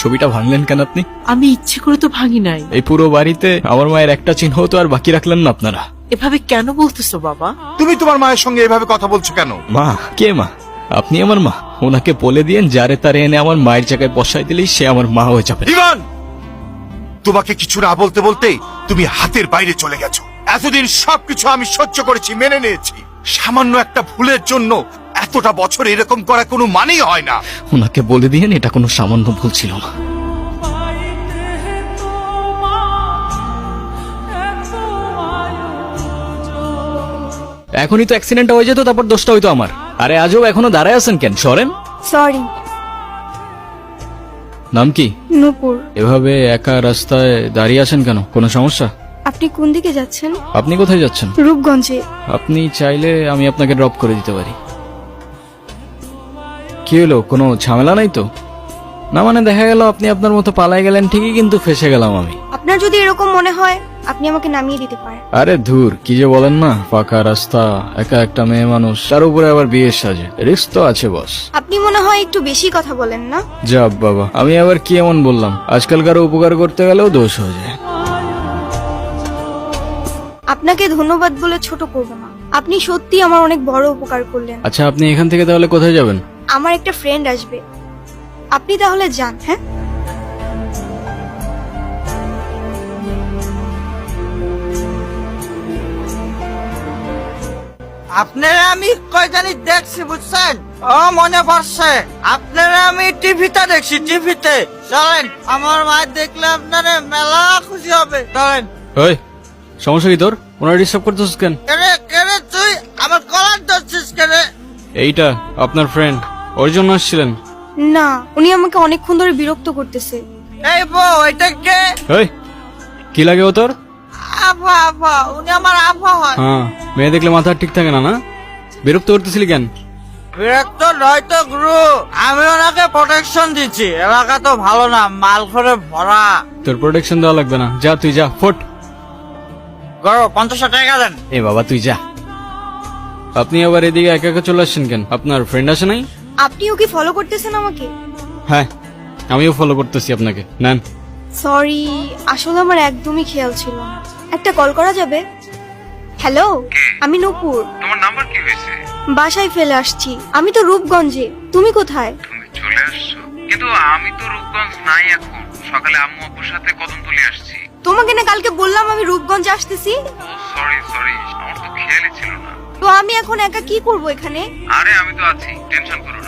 ছবিটা ভাঙলেন কেন আপনি? আমি ইচ্ছে করে তো ভাঙি নাই। এই পুরো বাড়িতে আমার মায়ের একটা চিহ্ন তো আর বাকি রাখলেন না আপনারা। এভাবে কেন বলতেছো বাবা? তুমি তোমার মায়ের সঙ্গে এভাবে কথা বলছো কেন? মা? কে মা? আপনি আমার মা। ওনাকে বলে দিয়েন যারে তারে এনে আমার মায়ের জায়গায় বসাই দিলেই সে আমার মা হয়ে যাবে। ইভান, তোমাকে কিছু না বলতে বলতেই তুমি হাতের বাইরে চলে গেছো। এতদিন সবকিছু আমি সহ্য করেছি, মেনে নিয়েছি। সামান্য একটা ভুলের জন্য এতটা বছর এরকম করা কোনো মানেই হয় না। ওনাকে বলে দিয়েন এটা কোনো সামান্য ভুল ছিল না। এখনই তো অ্যাক্সিডেন্ট হয়ে যেত, তারপর দোষটা হইতো আমার। আরে আজও এখনো দাঁড়ায় আছেন কেন? সরেন। সরি। নাম কি? নূপুর। এভাবে একা রাস্তায় দাঁড়িয়ে আছেন কেন? কোনো সমস্যা? আপনি কোন দিকে যাচ্ছেন? আপনি কোথায় যাচ্ছেন? রূপগঞ্জে। আপনি চাইলে আমি আপনাকে ড্রপ করে দিতে পারি। কি হলো, কোনো ঝামেলা নাই তো? না মানে দেখা গেল আপনি আপনার মতো পালাই গেলেন ঠিকই, কিন্তু ফেসে গেলাম আমি। আপনার যদি এরকম মনে হয় আপনি আমাকে নামিয়ে দিতে পারেন। আরে ধুর, কি যে বলেন না। ফাঁকা রাস্তা, একা একটা মেয়ে মানুষ, তার উপরে আবার বিয়ের সাজে, রিস্ক তো আছে বস। আপনি মনে হয় একটু বেশি কথা বলেন না? যা বাবা, আমি আবার কি এমন বললাম? আজকাল কারো উপকার করতে গেলেও দোষ হয়ে যায়। আপনাকে ধন্যবাদ বলে ছোট করব না। আপনি সত্যি আমার অনেক বড় উপকার করলেন। আচ্ছা, আপনি এখান থেকে তাহলে কোথায় যাবেন? আমার একটা ফ্রেন্ড আসবে, আপনি তাহলে যান। হ্যাঁ, আপনারা আমি কয়জানি দেখছি বুঝছেন? ও মনে পড়ছে, আপনারা আমি টিভিতে দেখছি, টিভিতে। চলেন, আমার মা দেখলে আপনারা মেলা খুশি হবে। চলেন। ওই, সমস্যা কি তোর? ওনারা ডিস্টার্ব করতেছিস কেন? কেরে কেরে তুই আমার কলার ধরছিস কেরে? এইটা আপনার ফ্রেন্ড, ওর জন্য আসছিলেন? না, উনি আমাকে অনেকক্ষণ ধরে বিরক্ত করতেছে। এই বউ, এটা কে? ওই, কি লাগে ও তোর? আফা আফা, উনি আমার আফা হয়। হ্যাঁ, মেয়ে দেখলে মাথা ঠিক থাকে না, না? বিরক্ত করতেছিলি কেন? বিরক্ত নয় তো গুরু, আমি ওনাকে প্রোটেকশন দিচ্ছি। এলাকা তো ভালো না, মাল করে ভরা। তোর প্রোটেকশন দেওয়া লাগবে না, যা তুই যা, ফোট। গরো 50 টাকা দেন। এ বাবা তুই যা। আপনি আবার এদিকে একা একা চলে আসছেন কেন? আপনার ফ্রেন্ড আসে নাই? আপনিও কি ফলো করতেছেন আমাকে? হ্যাঁ, আমিও ফলো করতেছি আপনাকে। নেন। সরি, আসলে আমার একদমই খেয়াল ছিল না। একটা কল করা যাবে? হ্যালো, আমি নূপুর। তোমার নাম্বার কি হয়েছে? বাসায় ফেলে আসছি। আমি তো রূপগঞ্জে, তুমি কোথায়? তুমি চলে আসছো? কিন্তু আমি তো রূপগঞ্জ নাই এখন। সকালে আম্মু আব্বুর সাথে কদমতলী আসছি। তোমাকে না কালকে বললাম আমি রূপগঞ্জে আসতেছি। ও সরি সরি, আমার তো খেয়ালই ছিল না। তো আমি এখন একা কি করব এখানে? আরে আমি তো আছি, টেনশন করো